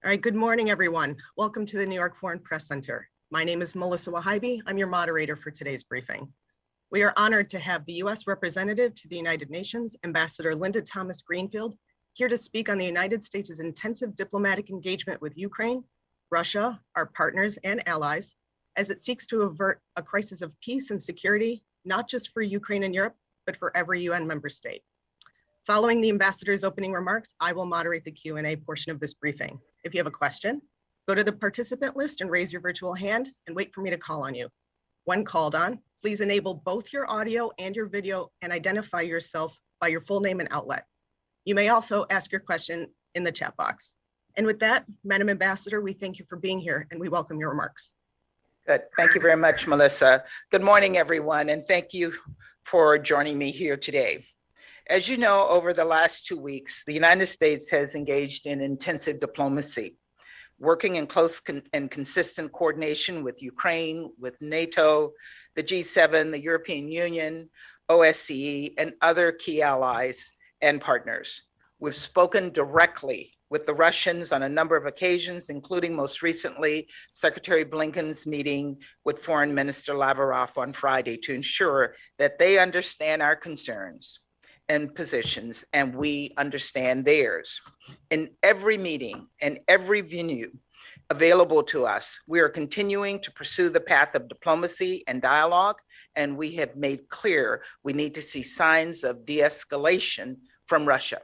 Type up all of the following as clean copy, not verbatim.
All right, good morning, everyone. Welcome to the New York Foreign Press Center. My name is Melissa Wahibi. I'm your moderator for today's briefing. We are honored to have the U.S. representative to the United Nations, Ambassador Linda Thomas-Greenfield, here to speak on the United States' intensive diplomatic engagement with Ukraine, Russia, our partners and allies, as it seeks to avert a crisis of peace and security, not just for Ukraine and Europe, but for every UN member state. Following the ambassador's opening remarks, I will moderate the Q&A portion of this briefing. If you have a question, go to the participant list and raise your virtual hand and wait for me to call on you. When called on, please enable both your audio and your video and identify yourself by your full name and outlet. You may also ask your question in the chat box. And with that, Madam Ambassador, we thank you for being here and we welcome your remarks. Good. Thank you very much, Melissa. Good morning, everyone, and thank you for joining me here today. As you know, over the last 2 weeks, the United States has engaged in intensive diplomacy, working in close and consistent coordination with Ukraine, with NATO, the G7, the European Union, OSCE, and other key allies and partners. We've spoken directly with the Russians on a number of occasions, including most recently, Secretary Blinken's meeting with Foreign Minister Lavrov on Friday to ensure that they understand our concerns and positions, and we understand theirs. In every meeting and every venue available to us, we are continuing to pursue the path of diplomacy and dialogue, and we have made clear we need to see signs of de-escalation from Russia.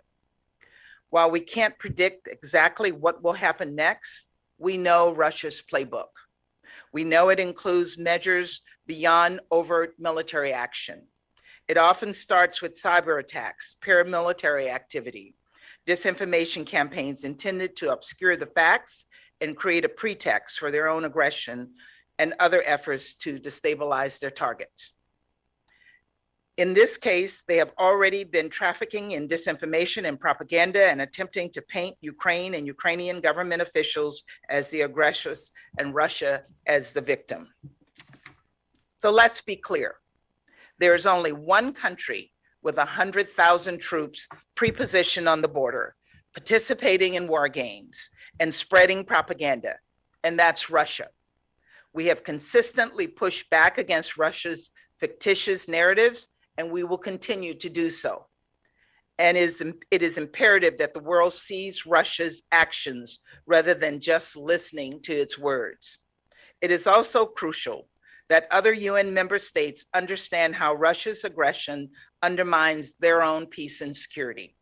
While we can't predict exactly what will happen next, we know Russia's playbook. We know it includes measures beyond overt military action. It often starts with cyber attacks, paramilitary activity, disinformation campaigns intended to obscure the facts and create a pretext for their own aggression and other efforts to destabilize their targets. In this case, they have already been trafficking in disinformation and propaganda and attempting to paint Ukraine and Ukrainian government officials as the aggressors and Russia as the victim. So let's be clear. There is only one country with 100,000 troops pre-positioned on the border, participating in war games and spreading propaganda, and that's Russia. We have consistently pushed back against Russia's fictitious narratives, and we will continue to do so. And it is imperative that the world sees Russia's actions rather than just listening to its words. It is also crucial that other UN member states understand how Russia's aggression undermines their own peace and security.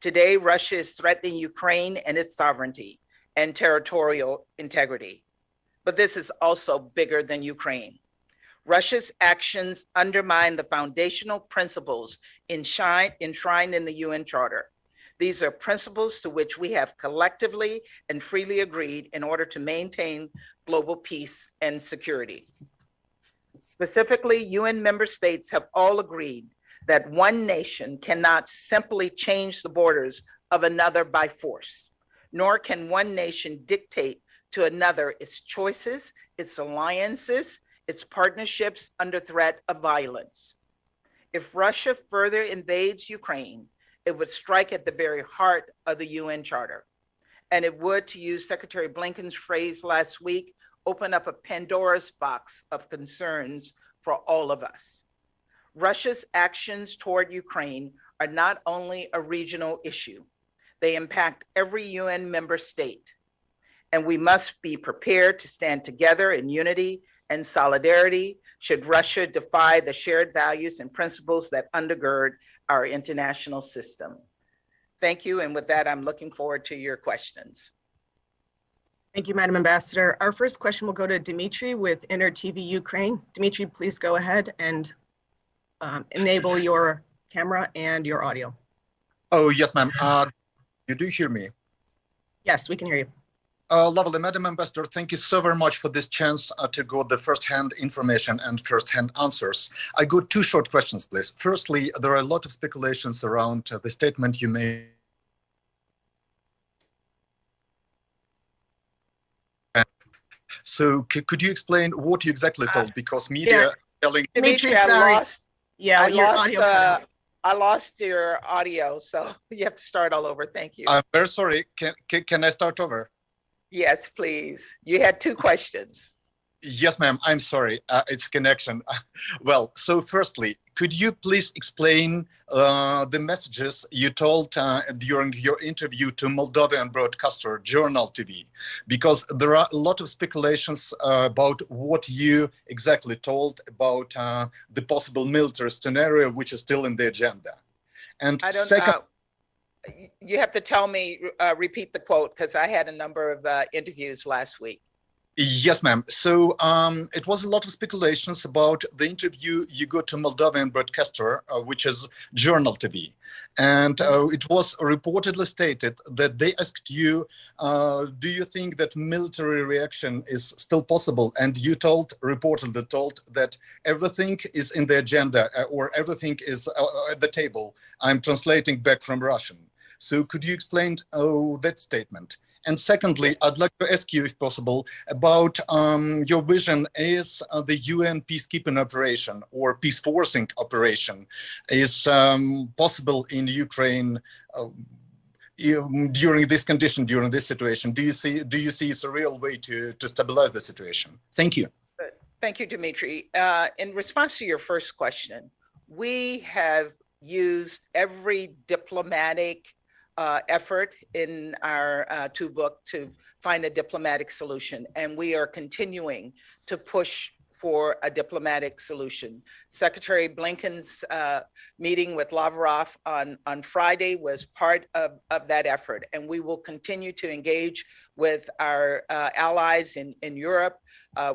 Today, Russia is threatening Ukraine and its sovereignty and territorial integrity. But this is also bigger than Ukraine. Russia's actions undermine the foundational principles enshrined in the UN Charter. These are principles to which we have collectively and freely agreed in order to maintain global peace and security. Specifically, UN member states have all agreed that one nation cannot simply change the borders of another by force, nor can one nation dictate to another its choices, its alliances, its partnerships under threat of violence. If Russia further invades Ukraine, it would strike at the very heart of the UN Charter. And it would, to use Secretary Blinken's phrase last week, open up a Pandora's box of concerns for all of us. Russia's actions toward Ukraine are not only a regional issue, they impact every UN member state. And we must be prepared to stand together in unity and solidarity should Russia defy the shared values and principles that undergird our international system. Thank you, and with that, I'm looking forward to your questions. Thank you, Madam Ambassador. Our first question will go to Dmitry with Inter TV Ukraine. Dmitry, please go ahead and enable your camera and your audio. Oh, yes, ma'am. You do hear me? Yes, we can hear you. Lovely. Madam Ambassador, thank you so very much for this chance to get the first-hand information and first-hand answers. I got two short questions, please. Firstly, there are a lot of speculations around the statement you made. So could you explain what you exactly told? Because media telling... Dimitri, I lost. Yeah, your audio. I lost your audio, so you have to start all over. Thank you. I'm very sorry. Can I start over? Yes, please. You had two questions. Yes, ma'am. I'm sorry. It's connection. Well, so firstly, could you please explain the messages you told during your interview to Moldovan broadcaster Journal TV? Because there are a lot of speculations about what you exactly told about the possible military scenario, which is still in the agenda. And I don't. second, You have to tell me. Repeat the quote because I had a number of interviews last week. yes, ma'am. So it was a lot of speculations about the interview you got to Moldovan broadcaster, which is Journal TV. And it was reportedly stated that they asked you, do you think that military reaction is still possible? And you reportedly told that everything is in the agenda or everything is at the table. I'm translating back from Russian. So could you explain that statement? And secondly, I'd like to ask you, if possible, about your vision is the UN peacekeeping operation or peace forcing operation is possible in Ukraine during this condition, during this situation. Do you see it's a real way to stabilize the situation? Thank you. Thank you, Dmitry. In response to your first question, we have used every diplomatic effort in our book to find a diplomatic solution, and we are continuing to push for a diplomatic solution. Secretary Blinken's meeting with Lavrov on Friday was part of that effort, and we will continue to engage with our allies in Europe,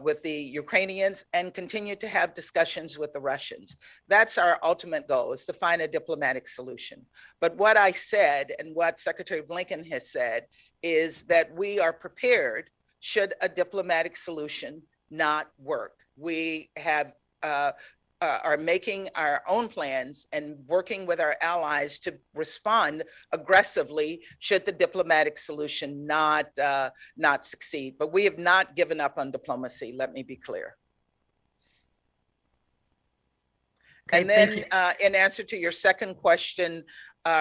with the Ukrainians, and continue to have discussions with the Russians. That's our ultimate goal, is to find a diplomatic solution. But what I said and what Secretary Blinken has said is that we are prepared should a diplomatic solution not work. We have are making our own plans and working with our allies to respond aggressively should the diplomatic solution not succeed. But we have not given up on diplomacy. Let me be clear. Okay, and then, in answer to your second question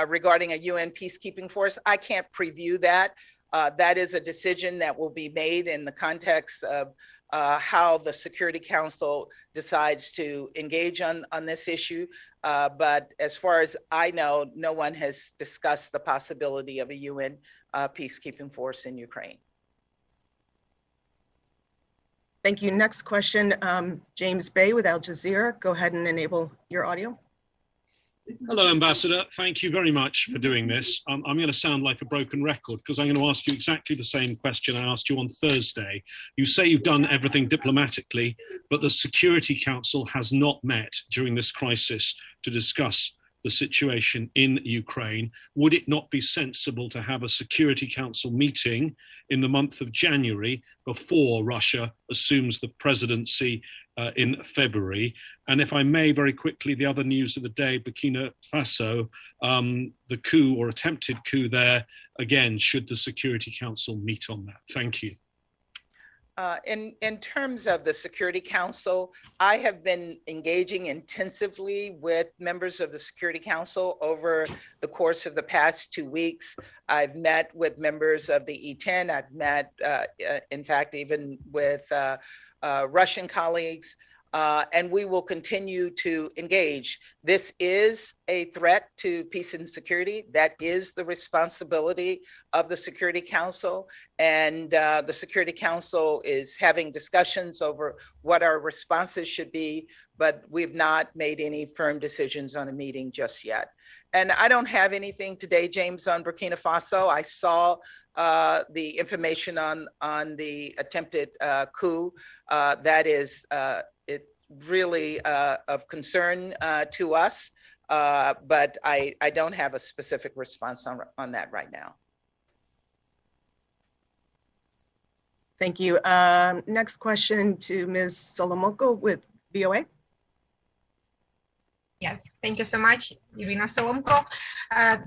regarding a UN peacekeeping force, I can't preview that. That is a decision that will be made in the context of how the Security Council decides to engage on this issue. But as far as I know, no one has discussed the possibility of a UN peacekeeping force in Ukraine. Thank you. Next question, James Bay with Al Jazeera. Go ahead and enable your audio. Hello, Ambassador. Thank you very much for doing this. I'm going to sound like a broken record because I'm going to ask you exactly the same question I asked you on Thursday. You say you've done everything diplomatically, but the Security Council has not met during this crisis to discuss the situation in Ukraine. Would it not be sensible to have a Security Council meeting in the month of January before Russia assumes the presidency in February? And if I may, very quickly, the other news of the day, Burkina Faso, the coup or attempted coup there, again, should the Security Council meet on that? Thank you. In terms of the Security Council, I have been engaging intensively with members of the Security Council over the course of the past 2 weeks. I've met with members of the E10. I've met, in fact, even with Russian colleagues, and we will continue to engage. This is a threat to peace and security. That is the responsibility of the Security Council, and the Security Council is having discussions over what our responses should be, but we've not made any firm decisions on a meeting just yet. And I don't have anything today, James, on Burkina Faso. I saw the information on the attempted coup. That is really of concern to us, but I don't have a specific response on that right now. Thank you. Next question to Ms. Solomoko with VOA. Yes, thank you so much, Irina Solomko.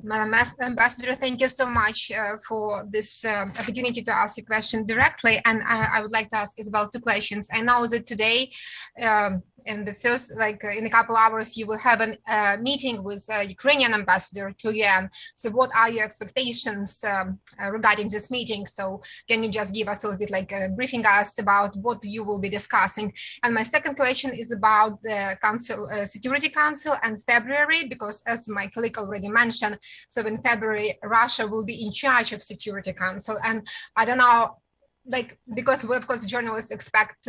Madam Ambassador, thank you so much for this opportunity to ask you a question directly. And I would like to ask Isabel 2 questions. I know that today in the first, in a couple hours, you will have a meeting with Ukrainian ambassador to UN. So what are your expectations regarding this meeting? So can you just give us a little bit briefing us about what you will be discussing? And my second question is about the Security Council and February, because as my colleague already mentioned, so in February, Russia will be in charge of Security Council. And I don't know, because we, of course, journalists expect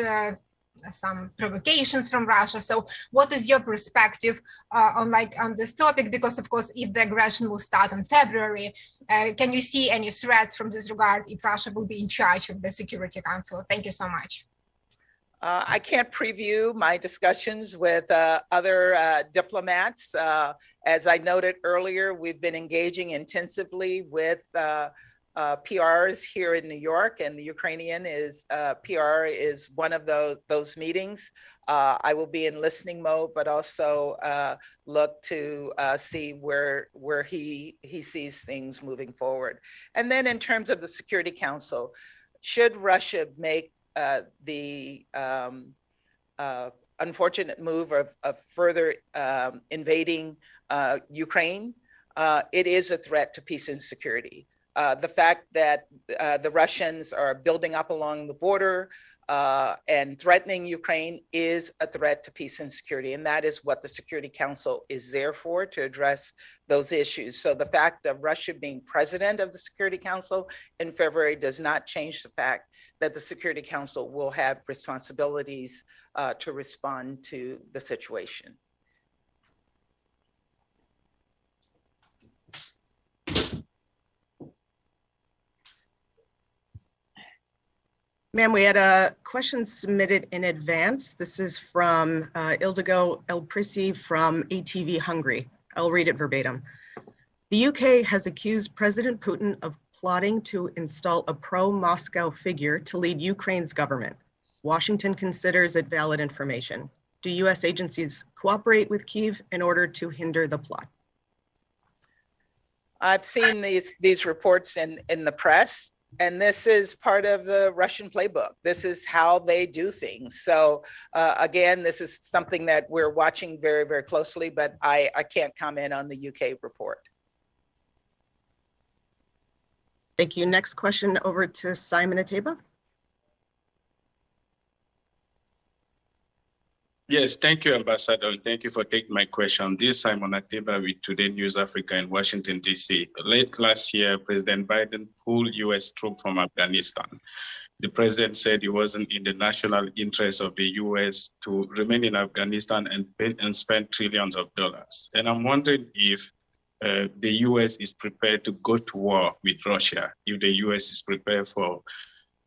some provocations from Russia. So what is your perspective on this topic? Because of course, if the aggression will start in February, can you see any threats from this regard if Russia will be in charge of the Security Council? Thank you so much. I can't preview my discussions with other diplomats. As I noted earlier, we've been engaging intensively with PRs here in New York, and the Ukrainian PR is one of those meetings. I will be in listening mode, but also look to see where he sees things moving forward. And then in terms of the Security Council, should Russia make the unfortunate move of further invading Ukraine, it is a threat to peace and security. The fact that the Russians are building up along the border and threatening Ukraine is a threat to peace and security. And that is what the Security Council is there for, to address those issues. So the fact of Russia being president of the Security Council in February does not change the fact that the Security Council will have responsibilities to respond to the situation. Ma'am, we had a question submitted in advance. This is from Ildigo Elprisi from ATV Hungary. I'll read it verbatim. The UK has accused President Putin of plotting to install a pro-Moscow figure to lead Ukraine's government. Washington considers it valid information. Do US agencies cooperate with Kyiv in order to hinder the plot? I've seen these reports in the press. And this is part of the Russian playbook. This is how they do things. So again, this is something that we're watching very, very closely, but I can't comment on the UK report. Thank you. Next question over to Simon Ateba. Yes, thank you, Ambassador, and thank you for taking my question. This is Simon Ateba with Today News Africa in Washington, D.C. Late last year, President Biden pulled U.S. troops from Afghanistan. The president said it wasn't in the national interest of the U.S. to remain in Afghanistan and spend trillions of dollars. And I'm wondering if the U.S. is prepared to go to war with Russia, if the U.S. is prepared for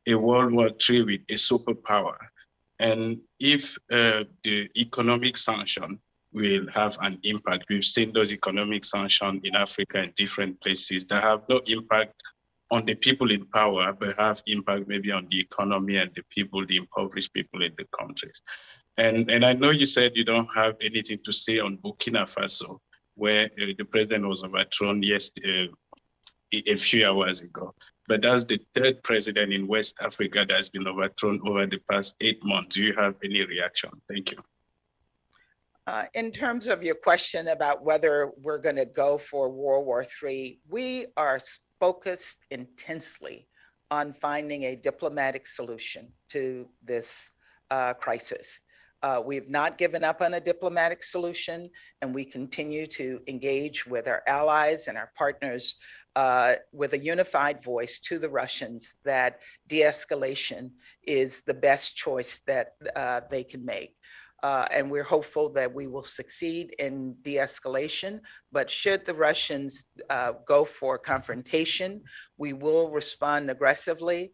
a World War III with a superpower. And if the economic sanction will have an impact, we've seen those economic sanctions in Africa and different places that have no impact on the people in power, but have impact maybe on the economy and the people, the impoverished people in the countries. And I know you said you don't have anything to say on Burkina Faso, where the president was overthrown a few hours ago. But that's the third president in West Africa that's been overthrown over the past 8 months. Do you have any reaction? Thank you. In terms of your question about whether we're going to go for World War III, we are focused intensely on finding a diplomatic solution to this crisis. We have not given up on a diplomatic solution, and we continue to engage with our allies and our partners with a unified voice to the Russians that de-escalation is the best choice that they can make. And we're hopeful that we will succeed in de-escalation, but should the Russians go for confrontation, we will respond aggressively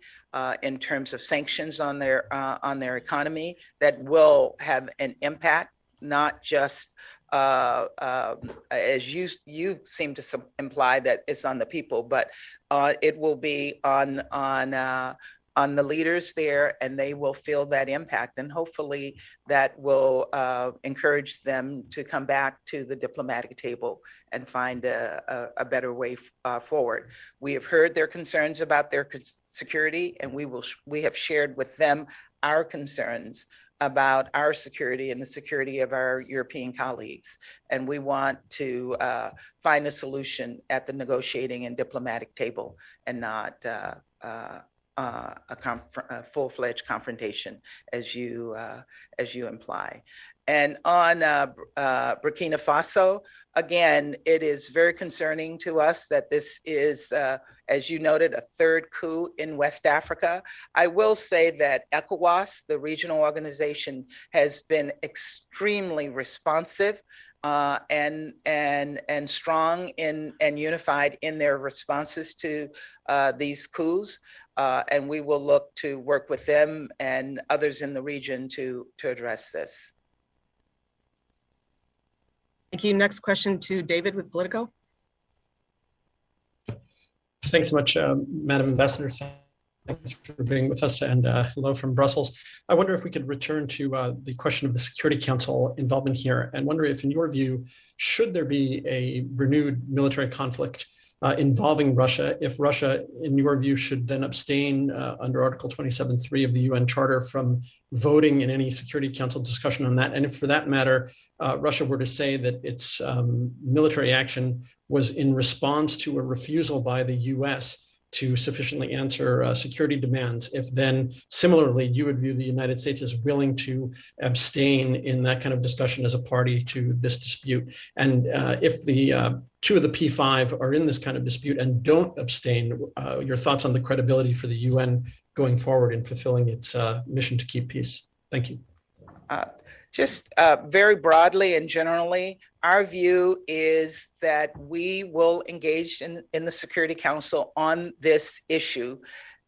in terms of sanctions on their economy that will have an impact, not just as you seem to imply that it's on the people, but it will be on the leaders there, and they will feel that impact. And hopefully that will encourage them to come back to the diplomatic table and find a better way forward. We have heard their concerns about their security, and we have shared with them our concerns about our security and the security of our European colleagues. And we want to find a solution at the negotiating and diplomatic table and not a full-fledged confrontation, as you imply. And on Burkina Faso, again, it is very concerning to us that this is, as you noted, a third coup in West Africa. I will say that ECOWAS, the regional organization, has been extremely responsive and strong and unified in their responses to these coups. And we will look to work with them and others in the region to address this. Thank you. Next question to David with Politico. Thanks so much, Madam Ambassador. Thanks for being with us, and hello from Brussels. I wonder if we could return to the question of the Security Council involvement here, and wonder if, in your view, should there be a renewed military conflict involving Russia, if Russia, in your view, should then abstain under Article 27.3 of the UN Charter from voting in any Security Council discussion on that? And if, for that matter, Russia were to say that its military action was in response to a refusal by the US to sufficiently answer security demands, if then similarly you would view the United States as willing to abstain in that kind of discussion as a party to this dispute. And if the two of the P5 are in this kind of dispute and don't abstain, your thoughts on the credibility for the UN going forward in fulfilling its mission to keep peace? Thank you. Just very broadly and generally, our view is that we will engage in the Security Council on this issue.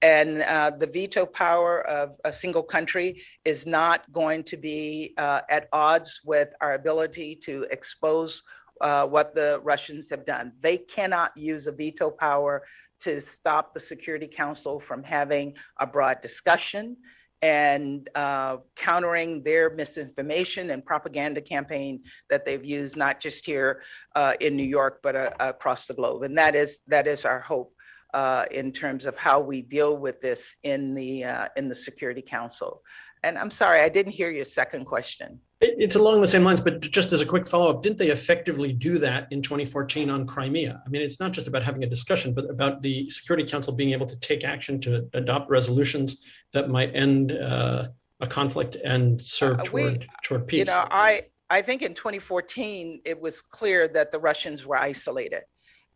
And the veto power of a single country is not going to be at odds with our ability to expose what the Russians have done. They cannot use a veto power to stop the Security Council from having a broad discussion and countering their misinformation and propaganda campaign that they've used, not just here in New York, but across the globe. And that is our hope in terms of how we deal with this in the Security Council. And I'm sorry, I didn't hear your second question. It's along the same lines, but just as a quick follow-up, didn't they effectively do that in 2014 on Crimea? I mean, it's not just about having a discussion, but about the Security Council being able to take action to adopt resolutions that might end a conflict and serve toward peace. You know, I think in 2014, it was clear that the Russians were isolated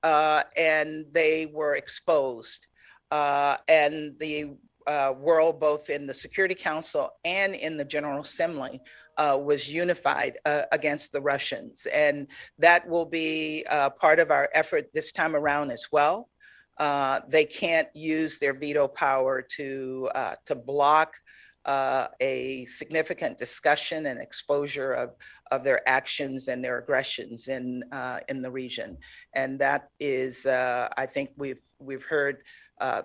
and they were exposed, and the world, both in the Security Council and in the General Assembly, was unified against the Russians. And that will be part of our effort this time around as well. They can't use their veto power to block a significant discussion and exposure of their actions and their aggressions in the region. And that is, I think we've heard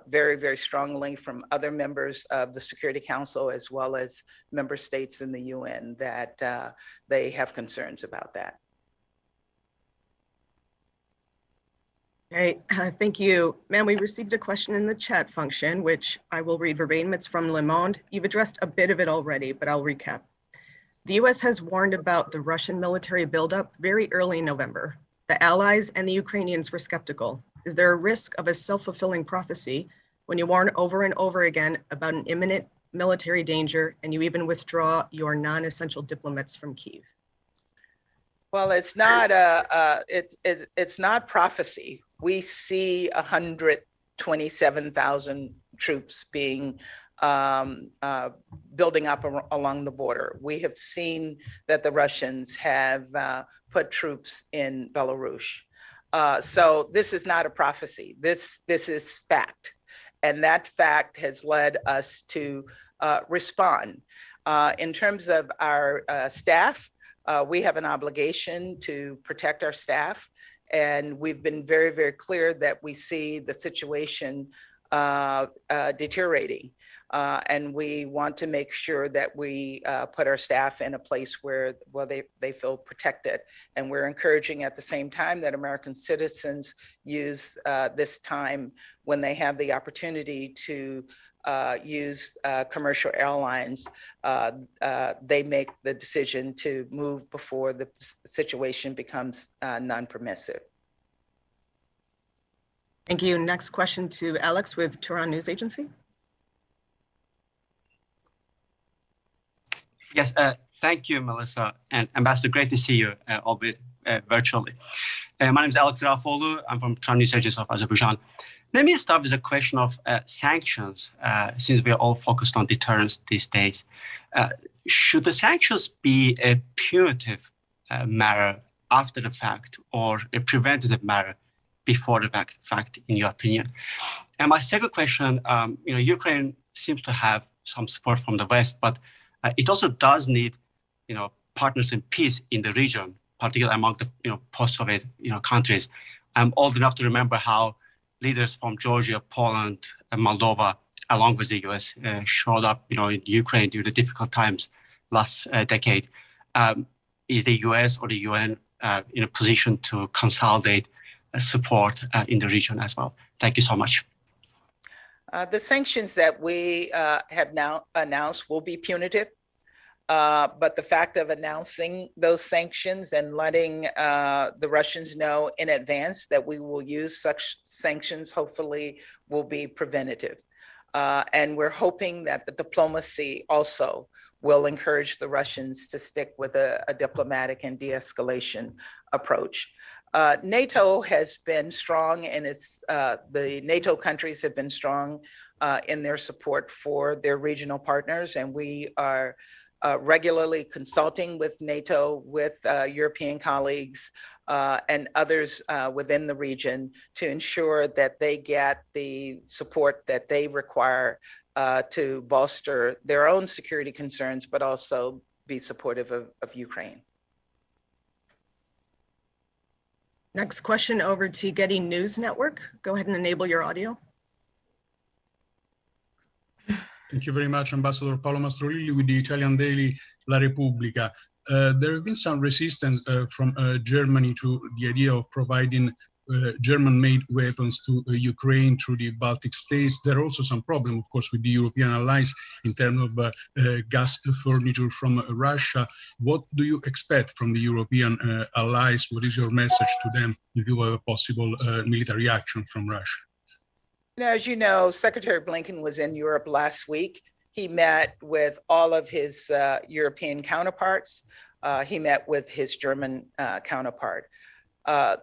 very, very strongly from other members of the Security Council, as well as member states in the UN, that they have concerns about that. Okay, thank you. Ma'am, we received a question in the chat function, which I will read verbatim. It's from Le Monde. You've addressed a bit of it already, but I'll recap. The US has warned about the Russian military buildup very early in November. The Allies and the Ukrainians were skeptical. Is there a risk of a self-fulfilling prophecy when you warn over and over again about an imminent military danger and you even withdraw your non-essential diplomats from Kyiv? Well, it's not it's not prophecy. We see 127,000 troops being building up along the border. We have seen that the Russians have put troops in Belarus. So this is not a prophecy. This is fact, and that fact has led us to respond. In terms of our staff, we have an obligation to protect our staff, and we've been very, very clear that we see the situation deteriorating. And we want to make sure that we put our staff in a place where they feel protected. And we're encouraging at the same time that American citizens use this time when they have the opportunity to use commercial airlines, they make the decision to move before the situation becomes non-permissive. Thank you. Next question to Alex with Tehran News Agency. Yes, thank you, Melissa. And Ambassador, great to see you, albeit virtually. My name is Alex Rafoğlu. I'm from Tehran News Agency of Azerbaijan. Let me start with a question of sanctions, since we are all focused on deterrence these days. Should the sanctions be a punitive matter after the fact or a preventative matter before the fact, in your opinion? And my second question, Ukraine seems to have some support from the West, but it also does need, partners in peace in the region, particularly among the, post-Soviet, countries. I'm old enough to remember how leaders from Georgia, Poland, and Moldova, along with the US, showed up, in Ukraine during the difficult times last decade. Is the US or the UN in a position to consolidate support in the region as well? Thank you so much. The sanctions that we have now announced will be punitive, but the fact of announcing those sanctions and letting the Russians know in advance that we will use such sanctions hopefully will be preventative. And we're hoping that the diplomacy also will encourage the Russians to stick with a diplomatic and de-escalation approach. NATO has been strong in the NATO countries have been strong in their support for their regional partners, and we are regularly consulting with NATO, with European colleagues and others within the region to ensure that they get the support that they require to bolster their own security concerns, but also be supportive of Ukraine. Next question over to Getty News Network. Go ahead and enable your audio. Thank you very much, Ambassador Paolo Mastrolilli with the Italian daily La Repubblica. There have been some resistance from Germany to the idea of providing German-made weapons to Ukraine through the Baltic states. There are also some problems, of course, with the European allies in terms of gas furniture from Russia. What do you expect from the European allies? What is your message to them if you have a possible military action from Russia? As you know, Secretary Blinken was in Europe last week. He met with all of his European counterparts. He met with his German counterpart.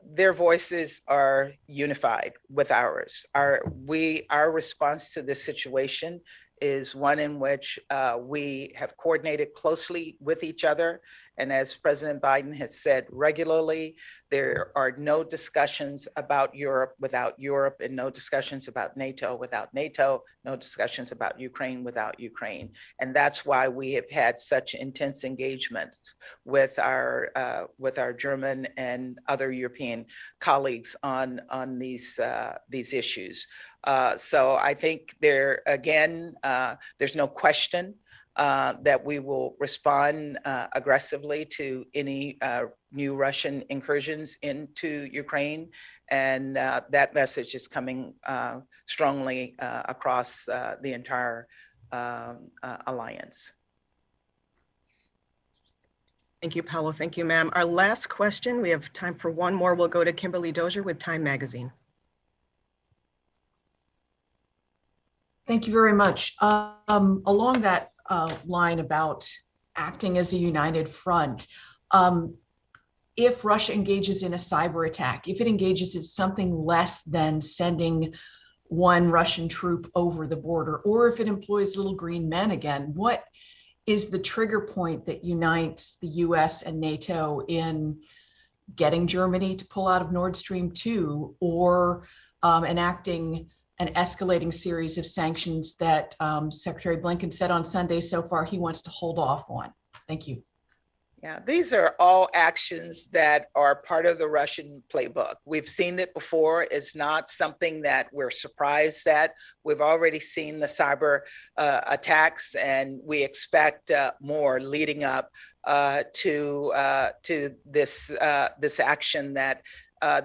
Their voices are unified with ours. Our response to this situation is one in which we have coordinated closely with each other. And as President Biden has said regularly, there are no discussions about Europe without Europe, and no discussions about NATO without NATO, no discussions about Ukraine without Ukraine. And that's why we have had such intense engagements with our German and other European colleagues on these issues. So I think there's no question that we will respond aggressively to any new Russian incursions into Ukraine. And that message is coming strongly across the entire alliance. Thank you, Paolo. Thank you, ma'am. Our last question, we have time for one more. We'll go to Kimberly Dozier with Time Magazine. Thank you very much. Along that line about acting as a united front, if Russia engages in a cyber attack, if it engages in something less than sending one Russian troop over the border, or if it employs little green men again, what is the trigger point that unites the US and NATO in getting Germany to pull out of Nord Stream 2 or enacting an escalating series of sanctions that Secretary Blinken said on Sunday so far he wants to hold off on? Thank you. Yeah, these are all actions that are part of the Russian playbook. We've seen it before. It's not something that we're surprised at. We've already seen the cyber attacks, and we expect more leading up to this action that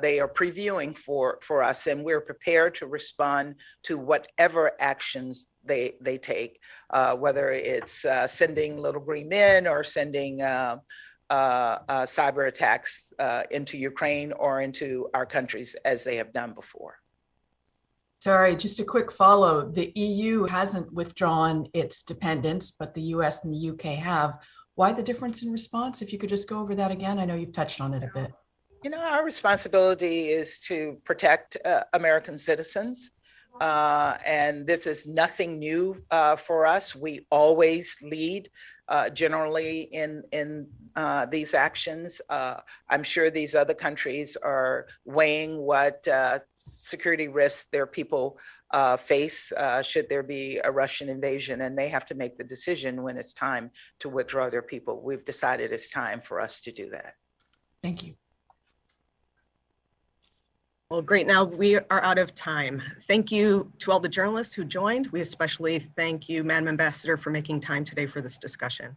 they are previewing for us, and we're prepared to respond to whatever actions they take, whether it's sending little green men or sending cyber attacks into Ukraine or into our countries as they have done before. Sorry, just a quick follow. The EU hasn't withdrawn its dependence, but the US and the UK have. Why the difference in response? If you could just go over that again. I know you've touched on it a bit. You know, our responsibility is to protect American citizens. And this is nothing new for us. We always lead generally in these actions. I'm sure these other countries are weighing what security risks their people face should there be a Russian invasion, and they have to make the decision when it's time to withdraw their people. We've decided it's time for us to do that. Thank you. Well, great. Now we are out of time. Thank you to all the journalists who joined. We especially thank you, Madam Ambassador, for making time today for this discussion.